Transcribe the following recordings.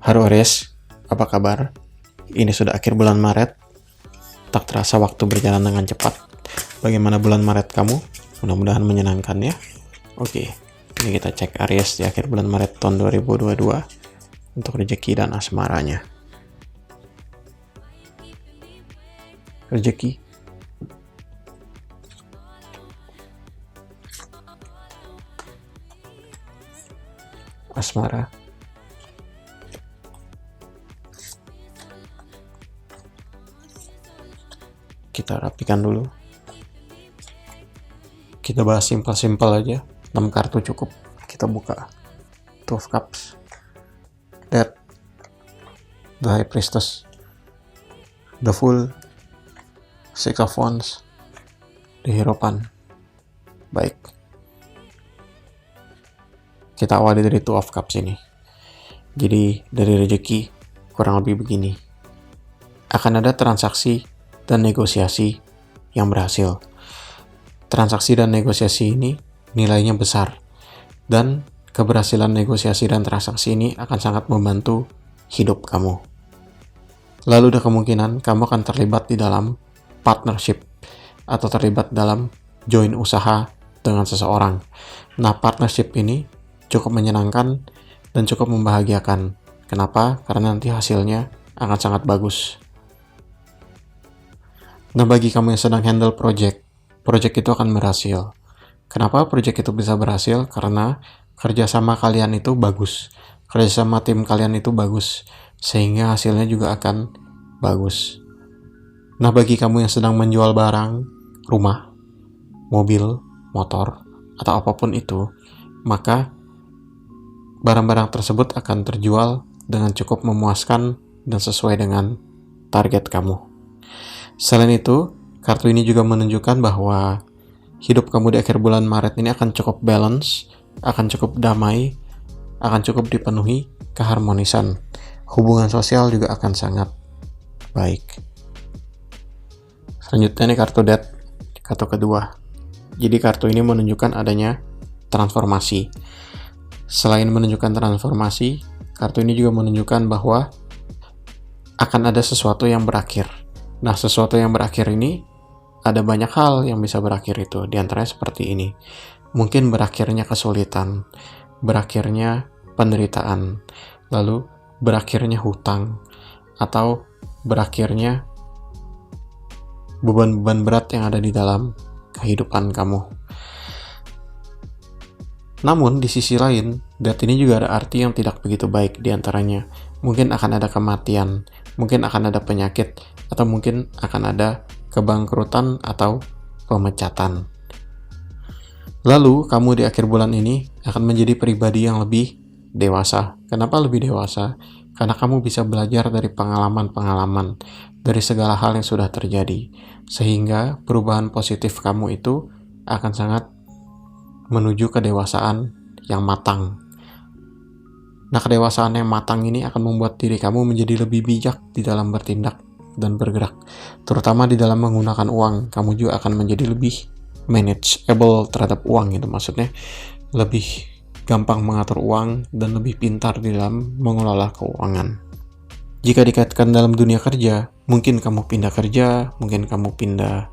Halo Aries, apa kabar? Ini sudah akhir bulan Maret. Tak terasa waktu berjalan dengan cepat. Bagaimana bulan Maret kamu? Mudah-mudahan menyenangkan ya. Oke, ini kita cek Aries di akhir bulan Maret tahun 2022 untuk rezeki dan asmaranya. Rezeki. Asmara. Kita rapikan dulu. Kita bahas simpel-simpel aja. 6 kartu cukup. Kita buka. Two of Cups, Death, The High Priestess, The Fool, Six of Wands, The Hierophant. Baik. Kita awali dari Two of Cups ini. Jadi dari rezeki kurang lebih begini. Akan ada transaksi dan negosiasi yang berhasil. Transaksi dan negosiasi ini nilainya besar. Dan keberhasilan negosiasi dan transaksi ini akan sangat membantu hidup kamu. Lalu ada kemungkinan kamu akan terlibat di dalam partnership atau terlibat dalam join usaha dengan seseorang. Nah, partnership ini cukup menyenangkan dan cukup membahagiakan. Kenapa? Karena nanti hasilnya akan sangat bagus. Nah, bagi kamu yang sedang handle project itu akan berhasil. Kenapa project itu bisa berhasil? Karena kerjasama kalian itu bagus. Kerjasama tim kalian itu bagus. Sehingga hasilnya juga akan bagus. Nah, bagi kamu yang sedang menjual barang, rumah, mobil, motor, atau apapun itu, maka barang-barang tersebut akan terjual dengan cukup memuaskan dan sesuai dengan target kamu. Selain itu, kartu ini juga menunjukkan bahwa hidup kamu di akhir bulan Maret ini akan cukup balance, akan cukup damai, akan cukup dipenuhi keharmonisan. Hubungan sosial juga akan sangat baik. Selanjutnya nih kartu Death, kartu kedua. Jadi kartu ini menunjukkan adanya transformasi. Selain menunjukkan transformasi, kartu ini juga menunjukkan bahwa akan ada sesuatu yang berakhir. Nah, sesuatu yang berakhir ini, ada banyak hal yang bisa berakhir itu. Di antaranya seperti ini. Mungkin berakhirnya kesulitan, berakhirnya penderitaan, lalu berakhirnya hutang, atau berakhirnya beban-beban berat yang ada di dalam kehidupan kamu. Namun, di sisi lain, Death ini juga ada arti yang tidak begitu baik di antaranya. Mungkin akan ada kematian, mungkin akan ada penyakit, atau mungkin akan ada kebangkrutan atau pemecatan. Lalu, kamu di akhir bulan ini akan menjadi pribadi yang lebih dewasa. Kenapa lebih dewasa? Karena kamu bisa belajar dari pengalaman-pengalaman, dari segala hal yang sudah terjadi. Sehingga perubahan positif kamu itu akan sangat menuju kedewasaan yang matang. Nah, kedewasaan yang matang ini akan membuat diri kamu menjadi lebih bijak di dalam bertindak dan bergerak. Terutama di dalam menggunakan uang. Kamu juga akan menjadi lebih manageable terhadap uang gitu. Maksudnya lebih gampang mengatur uang dan lebih pintar di dalam mengelola keuangan. Jika dikaitkan dalam dunia kerja, mungkin kamu pindah kerja, mungkin kamu pindah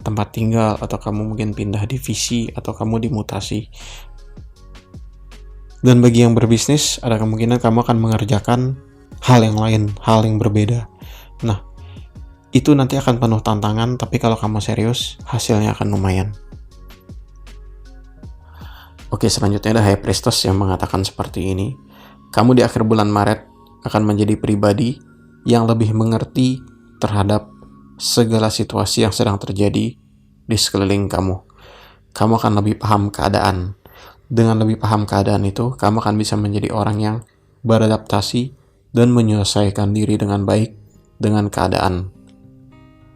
tempat tinggal, atau kamu mungkin pindah divisi, atau kamu dimutasi. Dan bagi yang berbisnis, ada kemungkinan kamu akan mengerjakan hal yang lain, hal yang berbeda. Nah, itu nanti akan penuh tantangan, tapi kalau kamu serius, hasilnya akan lumayan. Oke, selanjutnya ada High Priestess yang mengatakan seperti ini. Kamu di akhir bulan Maret akan menjadi pribadi yang lebih mengerti terhadap segala situasi yang sedang terjadi di sekeliling kamu. Kamu akan lebih paham keadaan. Dengan lebih paham keadaan itu, kamu akan bisa menjadi orang yang beradaptasi dan menyelesaikan diri dengan baik dengan keadaan.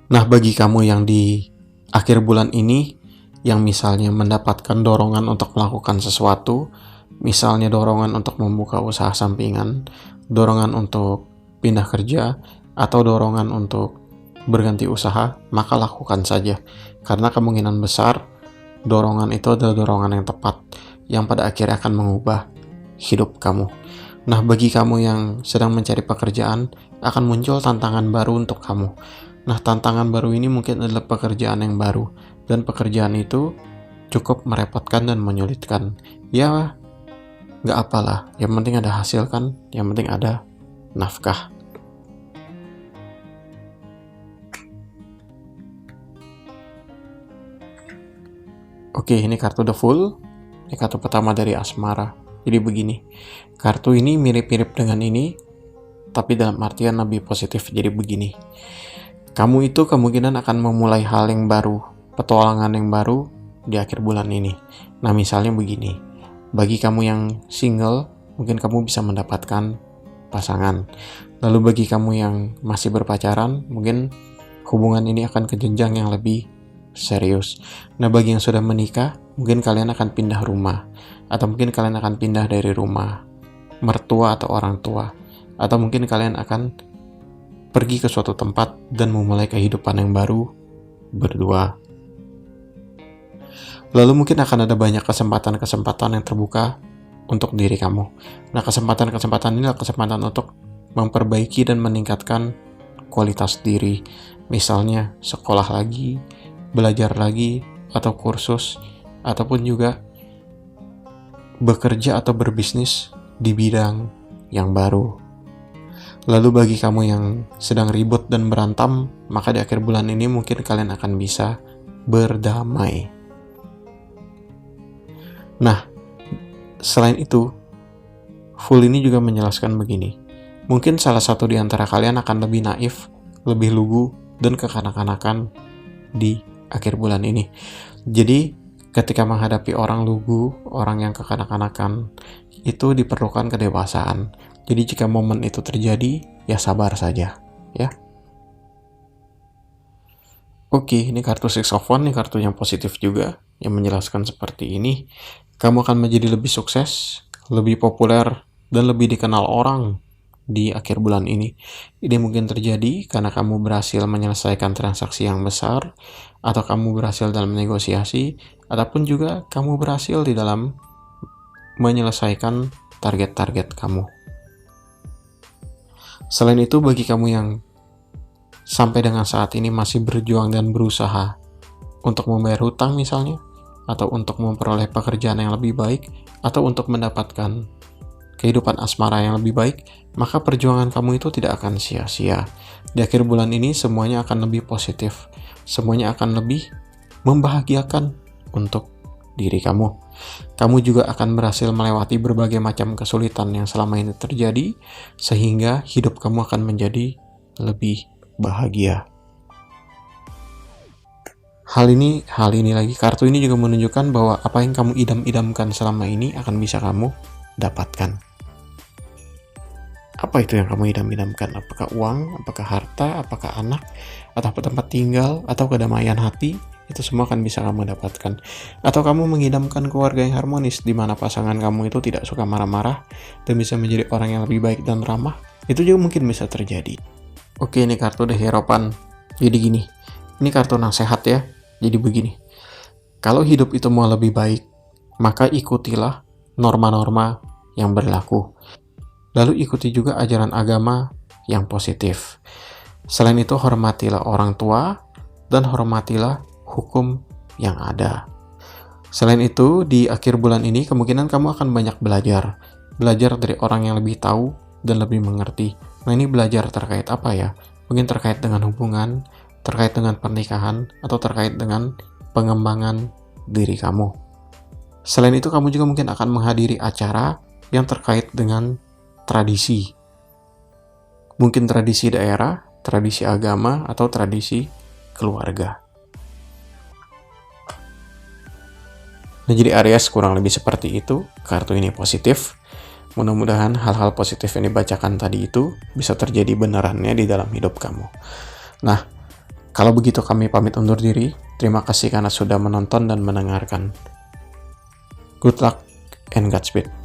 Nah, bagi kamu yang di akhir bulan ini, yang misalnya mendapatkan dorongan untuk melakukan sesuatu, misalnya dorongan untuk membuka usaha sampingan, dorongan untuk pindah kerja, atau dorongan untuk berganti usaha, maka lakukan saja. Karena kemungkinan besar, dorongan itu adalah dorongan yang tepat, yang pada akhirnya akan mengubah hidup kamu. Nah, bagi kamu yang sedang mencari pekerjaan, akan muncul tantangan baru untuk kamu. Nah, tantangan baru ini mungkin adalah pekerjaan yang baru, dan pekerjaan itu cukup merepotkan dan menyulitkan. Ya, nggak apalah, yang penting ada hasil kan, yang penting ada nafkah. Oke, ini kartu The Fool. Ini kartu pertama dari asmara. Jadi begini, kartu ini mirip-mirip dengan ini, tapi dalam artian lebih positif. Jadi begini, kamu itu kemungkinan akan memulai hal yang baru, petualangan yang baru di akhir bulan ini. Nah, misalnya begini, bagi kamu yang single, mungkin kamu bisa mendapatkan pasangan. Lalu bagi kamu yang masih berpacaran, mungkin hubungan ini akan ke jenjang yang lebih serius. Nah, bagi yang sudah menikah, mungkin kalian akan pindah rumah, atau mungkin kalian akan pindah dari rumah mertua atau orang tua, atau mungkin kalian akan pergi ke suatu tempat dan memulai kehidupan yang baru berdua. Lalu mungkin akan ada banyak kesempatan-kesempatan yang terbuka untuk diri kamu. Nah, kesempatan-kesempatan ini adalah kesempatan untuk memperbaiki dan meningkatkan kualitas diri. Misalnya sekolah lagi, belajar lagi, atau kursus, ataupun juga bekerja atau berbisnis di bidang yang baru. Lalu bagi kamu yang sedang ribut dan berantem, maka di akhir bulan ini mungkin kalian akan bisa berdamai. Nah, selain itu, Fool ini juga menjelaskan begini. Mungkin salah satu di antara kalian akan lebih naif, lebih lugu, dan kekanak-kanakan di akhir bulan ini. Jadi, ketika menghadapi orang lugu, orang yang kekanak-kanakan, itu diperlukan kedewasaan. Jadi jika momen itu terjadi, ya sabar saja, ya. Oke, ini kartu Six of Wands, ini kartu yang positif juga, yang menjelaskan seperti ini. Kamu akan menjadi lebih sukses, lebih populer, dan lebih dikenal orang di akhir bulan ini. Ini mungkin terjadi karena kamu berhasil menyelesaikan transaksi yang besar, atau kamu berhasil dalam negosiasi, ataupun juga kamu berhasil di dalam menyelesaikan target-target kamu. Selain itu, bagi kamu yang sampai dengan saat ini masih berjuang dan berusaha untuk membayar hutang misalnya, atau untuk memperoleh pekerjaan yang lebih baik, atau untuk mendapatkan kehidupan asmara yang lebih baik, maka perjuangan kamu itu tidak akan sia-sia. Di akhir bulan ini semuanya akan lebih positif, semuanya akan lebih membahagiakan untuk diri kamu. Kamu juga akan berhasil melewati berbagai macam kesulitan yang selama ini terjadi, sehingga hidup kamu akan menjadi lebih bahagia. Hal ini lagi, kartu ini juga menunjukkan bahwa apa yang kamu idam-idamkan selama ini akan bisa kamu dapatkan. Apa itu yang kamu idam-idamkan? Apakah uang, apakah harta, apakah anak, atau tempat tinggal, atau kedamaian hati? Itu semua akan bisa kamu dapatkan. Atau kamu mengidamkan keluarga yang harmonis, di mana pasangan kamu itu tidak suka marah-marah, dan bisa menjadi orang yang lebih baik dan ramah. Itu juga mungkin bisa terjadi. Oke, ini kartu The Hierophant. Jadi gini, ini kartu nasihat ya. Jadi begini, kalau hidup itu mau lebih baik, maka ikutilah norma-norma yang berlaku. Lalu ikuti juga ajaran agama yang positif. Selain itu, hormatilah orang tua dan hormatilah hukum yang ada. Selain itu, di akhir bulan ini kemungkinan kamu akan banyak belajar dari orang yang lebih tahu dan lebih mengerti. Nah, ini belajar terkait apa ya? Mungkin terkait dengan hubungan, terkait dengan pernikahan, atau terkait dengan pengembangan diri kamu. Selain itu, kamu juga mungkin akan menghadiri acara yang terkait dengan tradisi. Mungkin tradisi daerah, tradisi agama, atau tradisi keluarga. Nah, jadi Aries kurang lebih seperti itu. Kartu ini positif. Mudah-mudahan hal-hal positif yang dibacakan tadi itu bisa terjadi benerannya di dalam hidup kamu. Nah, kalau begitu kami pamit undur diri. Terima kasih karena sudah menonton dan mendengarkan. Good luck and Godspeed.